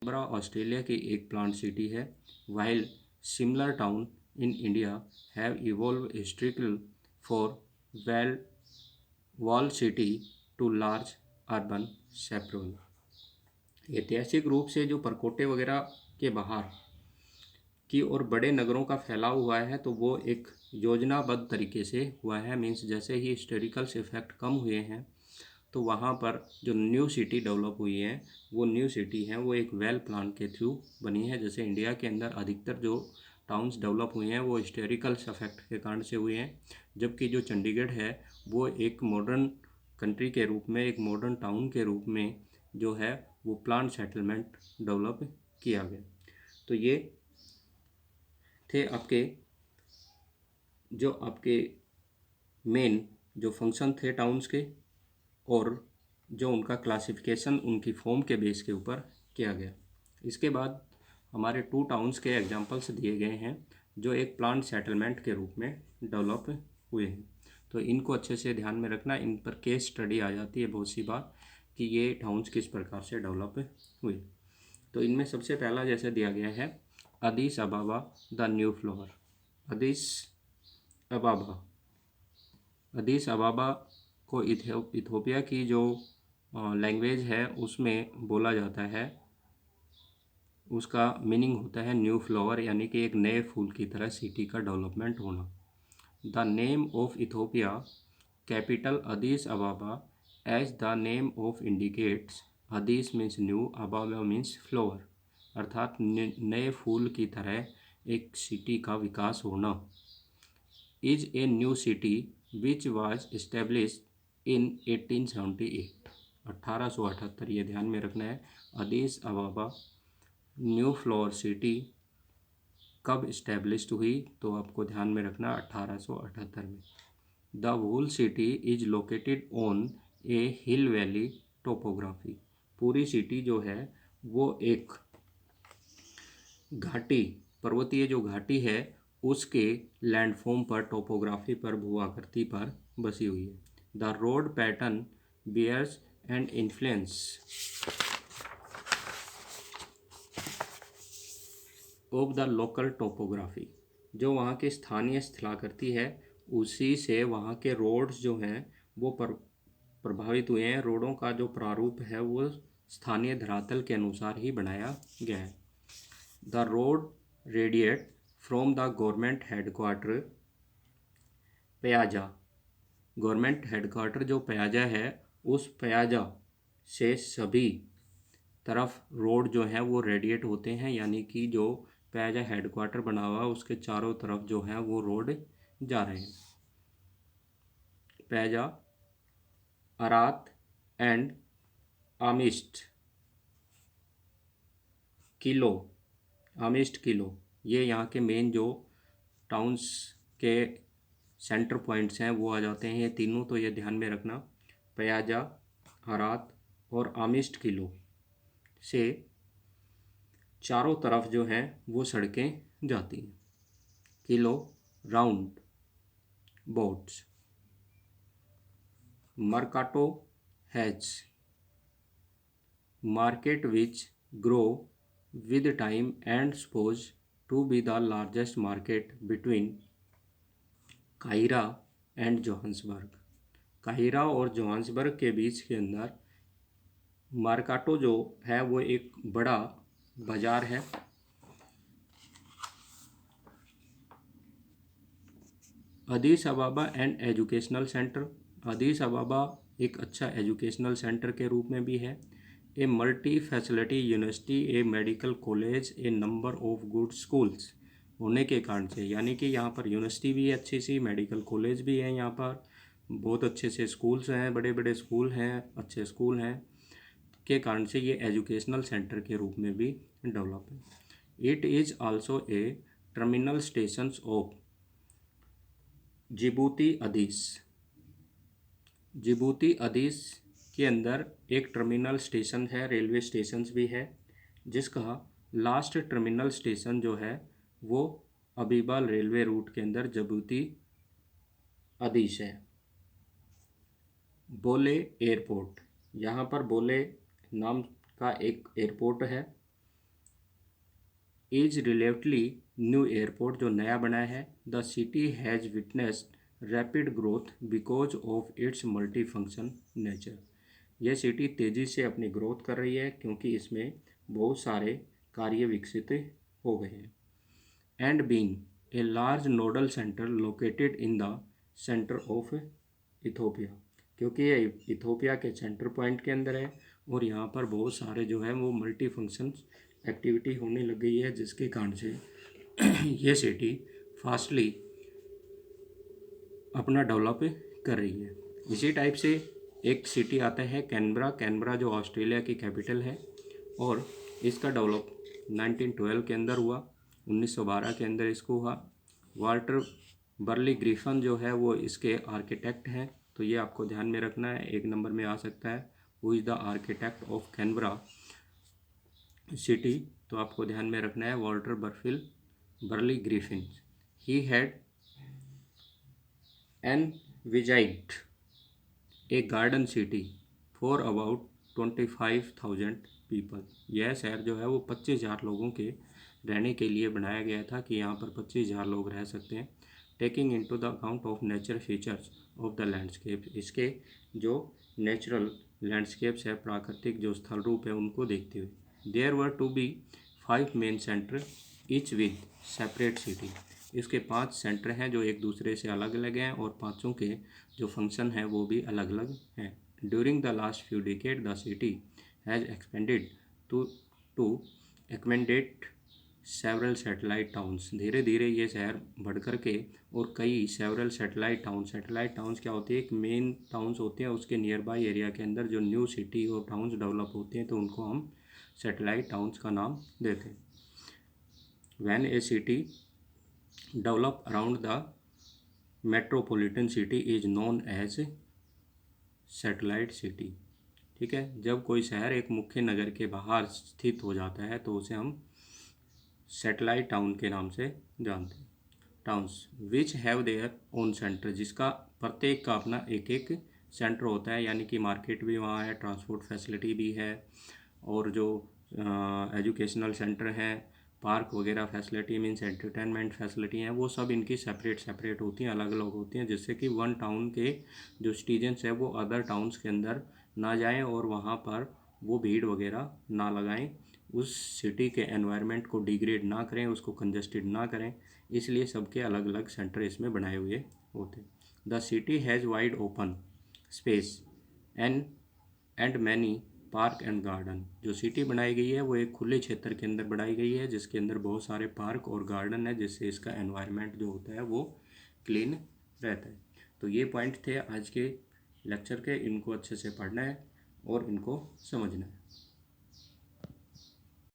Canberra Australia की एक plant city है, while similar town in India have evolved historically for well walled city to large urban sprawl। ऐतिहासिक रूप से जो परकोटे वगैरह के बाहर की और बड़े नगरों का फैलाव हुआ है तो वो एक योजनाबद्ध तरीके से हुआ है। मीन्स जैसे ही हिस्टोरिकल इफेक्ट कम हुए हैं तो वहाँ पर जो न्यू सिटी डेवलप हुई है वो न्यू सिटी है वो एक वेल प्लान के थ्रू बनी है। जैसे इंडिया के अंदर अधिकतर जो टाउन्स डेवलप हुए हैं वो हिस्टोरिकल इफेक्ट के कारण से हुए हैं, जबकि जो चंडीगढ़ है वो एक मॉडर्न कंट्री के रूप में, एक मॉडर्न टाउन के रूप में जो है वो प्लान सेटलमेंट डेवलप किया गया। तो ये थे आपके मेन जो फंक्शन थे टाउन्स के, और जो उनका क्लासिफिकेशन उनकी फॉर्म के बेस के ऊपर किया गया। इसके बाद हमारे टू टाउन्स के एग्जांपल्स दिए गए हैं जो एक प्लान सेटलमेंट के रूप में डेवलप हुए हैं। तो इनको अच्छे से ध्यान में रखना, इन पर केस स्टडी आ जाती है बहुत सी बार कि ये टाउन्स किस प्रकार से डेवलप हुए। तो इनमें सबसे पहला जैसे दिया गया है Addis Ababa the new flower. Addis Ababa Addis Ababa को इथोपिया की जो लैंग्वेज है उसमें बोला जाता है। उसका मीनिंग होता है न्यू फ्लावर, यानी कि एक नए फूल की तरह सिटी का डेवलपमेंट होना। The name of Ethiopia capital Addis Ababa as the name of indicates. Addis means new, Ababa means flower, अर्थात नए फूल की तरह एक सिटी का विकास होना। Is a new city which was established in 1878। 1878, ये ध्यान में रखना है। Addis Ababa new flower city कब इस्टेब्लिश्ड हुई तो आपको ध्यान में रखना 1878 में। The whole city is located on a hill valley topography. पूरी सिटी जो है वो एक घाटी, पर्वतीय जो घाटी है उसके लैंडफॉर्म पर, टोपोग्राफी पर, भू आकृति पर बसी हुई है। The road pattern bears and influence of the local topography. जो वहाँ की स्थानीय स्थलाकृति है उसी से वहाँ के रोड्स जो हैं वो प्रभावित हुए हैं। रोडों का जो प्रारूप है वो स्थानीय धरातल के अनुसार ही बनाया गया है। The road radiate from the government headquarter piazza. Government headquarter जो पयाजा है उस पयाजा से सभी तरफ रोड जो हैं वो रेडिएट होते हैं, यानी कि जो पयाजा हेडक्वार्टर बना हुआ उसके चारों तरफ जो है वो रोड जा रहे हैं। पयाजा, अरात एंड आमिस्ट किलो, आमिस्ट किलो, ये यहाँ के मेन जो टाउन्स के सेंटर पॉइंट्स हैं वो आ जाते हैं। ये तीनों तो ये ध्यान में रखना, पयाजा, हरात और आमिस्ट किलो से चारों तरफ जो हैं वो सड़कें जाती हैं। किलो राउंड बोट्स। Mercato has market which grow with time and supposed to be the largest market between Cairo and Johannesburg. Cairo और जोहान्सबर्ग के बीच के अंदर मार्काटो जो है वो एक बड़ा बाजार है। Addis Ababa and educational center. Addis Ababa एक अच्छा एजुकेशनल सेंटर के रूप में भी है। A multi facility university, a medical college, a number of good schools होने के कारण से, यानी कि यहाँ पर यूनिवर्सिटी भी है अच्छी सी, मेडिकल कॉलेज भी है, यहाँ पर बहुत अच्छे से स्कूल्स हैं, बड़े बड़े स्कूल हैं, अच्छे स्कूल हैं के कारण से ये एजुकेशनल सेंटर के रूप में भी डेवलप है। It is also a terminal station of Djibouti Addis. Djibouti Addis के अंदर एक टर्मिनल स्टेशन है, रेलवे स्टेशन भी है, जिसका लास्ट टर्मिनल स्टेशन जो है वो अबीबा रेलवे रूट के अंदर जिबूती अदीस है। बोले एयरपोर्ट, यहाँ पर बोले नाम का एक एयरपोर्ट है। इज रिलेटिवली न्यू एयरपोर्ट जो नया बना है, the city has witnessed rapid growth because of its multi function nature. यह सिटी तेज़ी से अपनी ग्रोथ कर रही है क्योंकि इसमें बहुत सारे कार्य विकसित हो गए हैं। And being a large nodal centre located in the centre of Ethiopia, क्योंकि ये इथोपिया के सेंटर पॉइंट के अंदर है और यहाँ पर बहुत सारे जो है वो मल्टी फंक्शन एक्टिविटी होने लग गई है, जिसके कारण से ये सिटी फास्टली अपना डेवलप कर रही है। इसी टाइप से एक सिटी आता है कैनबरा। कैनबरा जो ऑस्ट्रेलिया की कैपिटल है और इसका डेवलप 1912 के अंदर हुआ, 1912 के अंदर इसको हुआ। वाल्टर बर्ली ग्रिफन जो है वो इसके आर्किटेक्ट हैं, तो ये आपको ध्यान में रखना है, एक नंबर में आ सकता है, who is the architect of Canberra city. तो आपको ध्यान में रखना है Walter barley Griffin. He had envisaged a garden city for about 25,000 people। यह शहर जो है वो 25,000 लोगों के रहने के लिए बनाया गया था कि यहाँ पर 25,000 लोग रह सकते हैं। Taking into the account of nature features of the landscape, इसके जो नेचुरल लैंडस्केप्स है, प्राकृतिक जो स्थल रूप है, उनको देखते हुए। There were to be 5 main centre each with separate city. इसके 5 सेंटर हैं जो एक दूसरे से अलग अलग हैं और पाँचों के जो फंक्शन हैं वो भी अलग अलग हैं। During the last few decade the city has expanded to accommodate several satellite towns. धीरे धीरे ये शहर बढ़ कर के और कई सेवरल सेटेलाइट टाउन्स क्या होती है, एक मेन टाउन्स होते हैं, उसके नियर बाई एरिया के अंदर जो न्यू सिटी और टाउन्स डेवलप होते हैं तो उनको हम सेटेलाइट टाउन्स का नाम देते हैं। When a city develop around the metropolitan city is known as satellite city. ठीक है, जब कोई शहर एक मुख्य नगर के बाहर स्थित हो जाता है तो उसे हम सैटेलाइट टाउन के नाम से जानते हैं। Towns which have their own centre, जिसका प्रत्येक का अपना एक एक सेंटर होता है, यानी कि मार्केट भी वहाँ है, ट्रांसपोर्ट फैसिलिटी भी है, और जो एजुकेशनल सेंटर हैं, पार्क वगैरह फैसिलिटी मीन्स एंटरटेनमेंट फैसिलिटी हैं, वो सब इनकी सेपरेट होती हैं, अलग अलग होती हैं, जिससे कि वन टाउन के जो सिटीजन्स हैं वो अदर टाउन्स के अंदर ना जाएं और वहाँ पर वो भीड़ वगैरह ना लगाएं, उस सिटी के एनवायरनमेंट को डिग्रेड ना करें, उसको कंजस्टेड ना करें, इसलिए सबके अलग अलग सेंटर इसमें बनाए हुए होते हैं। The city has wide open space and many park and garden. जो सिटी बनाई गई है वो एक खुले क्षेत्र के अंदर बनाई गई है, जिसके अंदर बहुत सारे पार्क और गार्डन है, जिससे इसका एनवायरनमेंट जो होता है वो क्लीन रहता है। तो ये पॉइंट थे आज के लेक्चर के, इनको अच्छे से पढ़ना है और इनको समझना है।